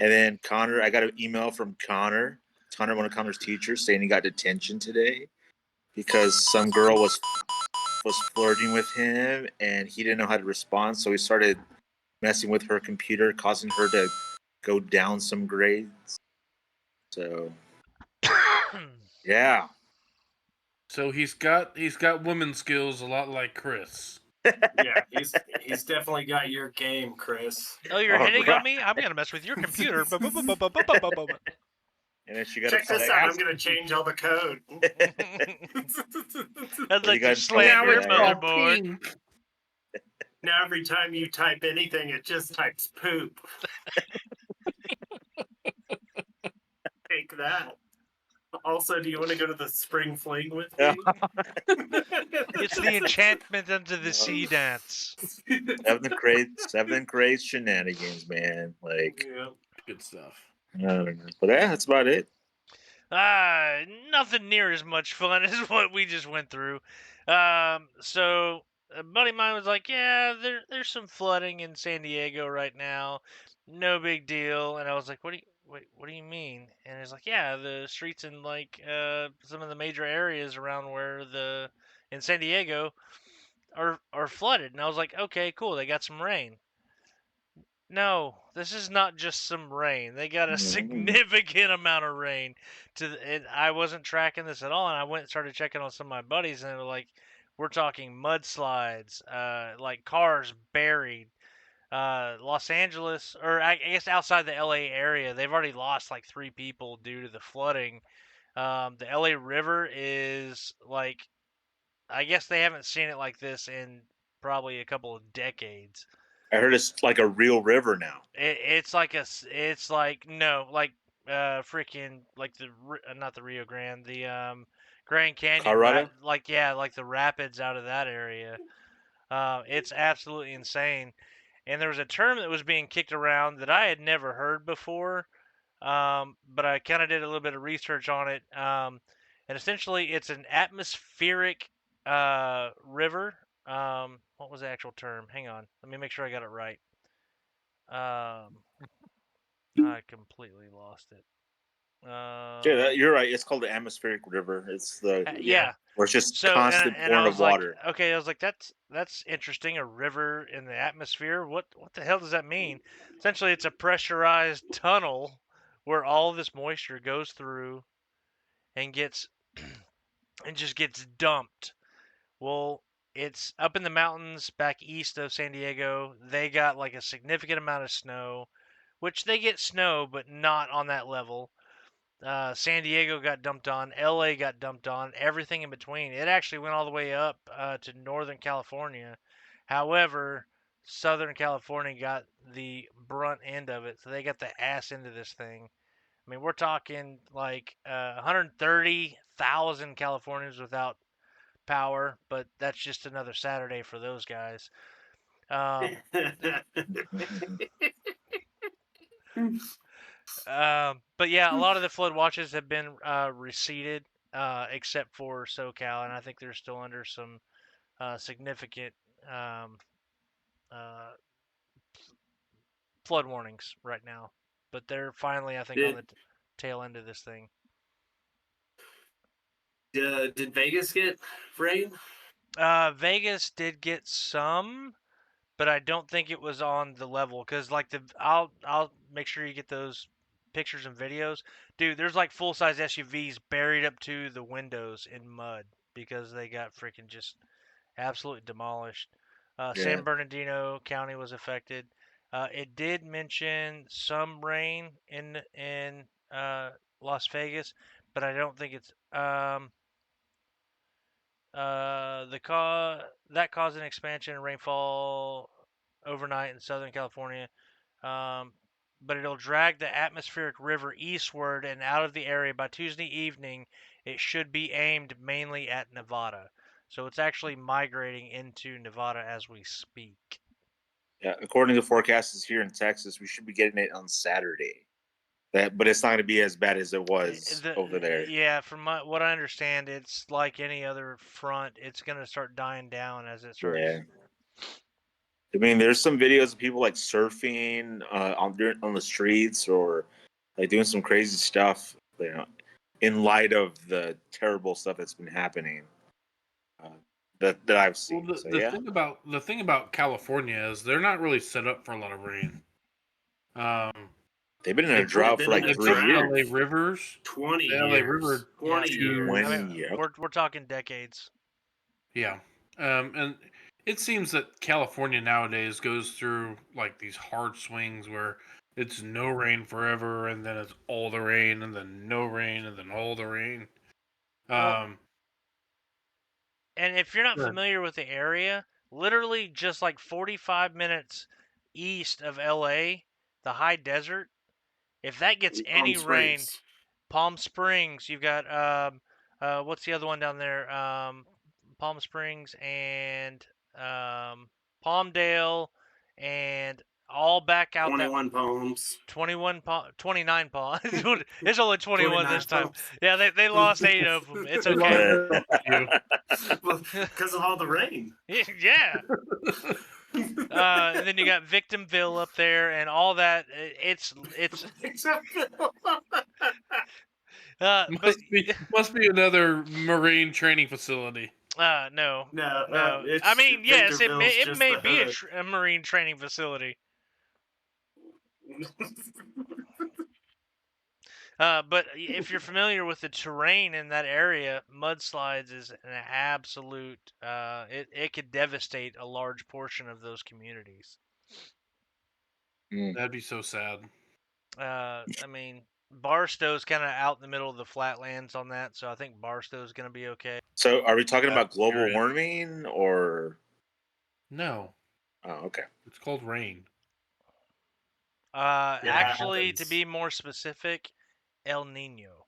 And then Connor, I got an email from Connor, one of Connor's teachers, saying he got detention today because some girl was flirting with him and he didn't know how to respond, so he started messing with her computer, causing her to go down some grades. So yeah. So he's got woman skills a lot like Chris. Yeah, he's definitely got your game, Chris. Oh, you're hitting on me? I'm gonna mess with your computer. And then she got Check this out. I'm gonna change all the code. I'd like to got slam your told motherboard. Now every time you type anything, it just types poop. Take that. Also, do you want to go to the spring fling with me? It's the enchantment under the sea dance. Seventh grade shenanigans, man. Like, Yeah. Good stuff. I don't know. But yeah, that's about it. Nothing near as much fun as what we just went through. So a buddy of mine was like, "Yeah, there's some flooding in San Diego right now. No big deal." And I was like, "What do you mean?" And he's like, "Yeah, the streets in like some of the major areas around in San Diego are flooded." And I was like, "Okay, cool. They got some rain." No, this is not just some rain. They got a significant amount of rain. I wasn't tracking this at all, and I went and started checking on some of my buddies, and they were like, we're talking mudslides, like cars buried. Los Angeles, or I guess outside the LA area, they've already lost like 3 people due to the flooding. The LA River is like, I guess they haven't seen it like this in probably a couple of decades. I heard it's like a real river now. It's like freaking like not the Rio Grande, the Grand Canyon, Colorado? like the rapids out of that area. It's absolutely insane. And there was a term that was being kicked around that I had never heard before, but I kind of did a little bit of research on it. And essentially, it's an atmospheric river. What was the actual term? Hang on, let me make sure I got it right. I completely lost it. Yeah, you're right. It's called the atmospheric river. It's the where it's just constant pouring of water. Like, okay, I was like, that's interesting. A river in the atmosphere. What the hell does that mean? Essentially, it's a pressurized tunnel where all of this moisture goes through and just gets dumped. Well, it's up in the mountains back east of San Diego. They got like a significant amount of snow, which they get snow, but not on that level. San Diego got dumped on. LA got dumped on. Everything in between. It actually went all the way up to Northern California. However, Southern California got the brunt end of it, so they got the ass into this thing. I mean, we're talking like 130,000 Californians without power, but that's just another Saturday for those guys. But yeah, a lot of the flood watches have been receded, except for SoCal, and I think they're still under some significant flood warnings right now. But they're finally, I think, on the tail end of this thing. Did Vegas get rain? Vegas did get some, but I don't think it was on the level because like I'll make sure you get those pictures and videos. Dude, there's like full-size SUVs buried up to the windows in mud because they got freaking just absolutely demolished. San Bernardino County was affected. It did mention some rain in Las Vegas, but I don't think it's that caused an expansion in rainfall overnight in Southern California. But it'll drag the atmospheric river eastward and out of the area by Tuesday evening. It should be aimed mainly at Nevada. So it's actually migrating into Nevada as we speak. Yeah, according to the forecasts here in Texas, we should be getting it on Saturday. But it's not going to be as bad as it was over there. Yeah, from what I understand, it's like any other front. It's going to start dying down as it starts. I mean, there's some videos of people like surfing on the streets or like doing some crazy stuff, in light of the terrible stuff that's been happening that I've seen. Well, So the yeah, thing about California is they're not really set up for a lot of rain. they've been in a They drought been for in like a 3 drought. years. LA rivers. 20 The LA years. River 20 to- years. 20 years. We're talking decades. Yeah, and it seems that California nowadays goes through like these hard swings where it's no rain forever, and then it's all the rain, and then no rain, and then all the rain. Well, And if you're not Good. familiar with the area, literally just like 45 minutes east of LA, the high desert, if that gets any rain, Springs. Palm Springs, you've got what's the other one down there? Palm Springs and Palmdale and all back out that 21 Palms. 29 Palm. It's only 21 this 29 time. Palms. Yeah, they lost 8 of them. It's They okay. lost you. Well, because of all the rain. Yeah. And then you got Victimville up there and all that. It's but Must be another marine training facility. no. No, it's I mean, yes, it Victorville's may just the be hood. a marine training facility. But if you're familiar with the terrain in that area, mudslides is an absolute. It could devastate a large portion of those communities. That'd be so sad. I mean, Barstow's kind of out in the middle of the flatlands on that, so I think Barstow's going to be okay. So are we talking Yeah, about global period. warming or? No, Oh, okay. it's called rain. Actually, to happens. be more specific, El Nino.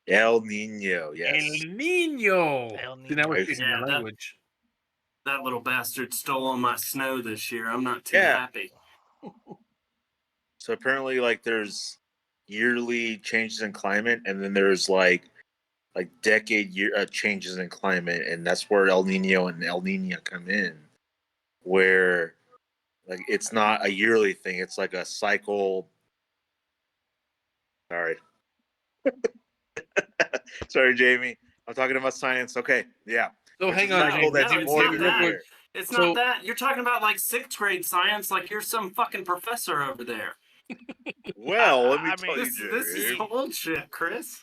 El Nino, yes. El Nino. El See, now we're Nino. speaking Yeah, your that- language. That little bastard stole all my snow this year. I'm not too Yeah. happy. So apparently, like, there's yearly changes in climate, and then there's like decade year changes in climate, and that's where El Nino and El Nina come in, where like it's not a yearly thing; it's like a cycle. Sorry, sorry, Jamie. I'm talking about science. Okay, yeah. So It's hang a on, cycle James. that's No, it's more not than that. a year. It's So- not that. You're talking about like 6th grade science like you're some fucking professor over there. Well, let me I tell mean, you, This is Jamie. old shit, Chris.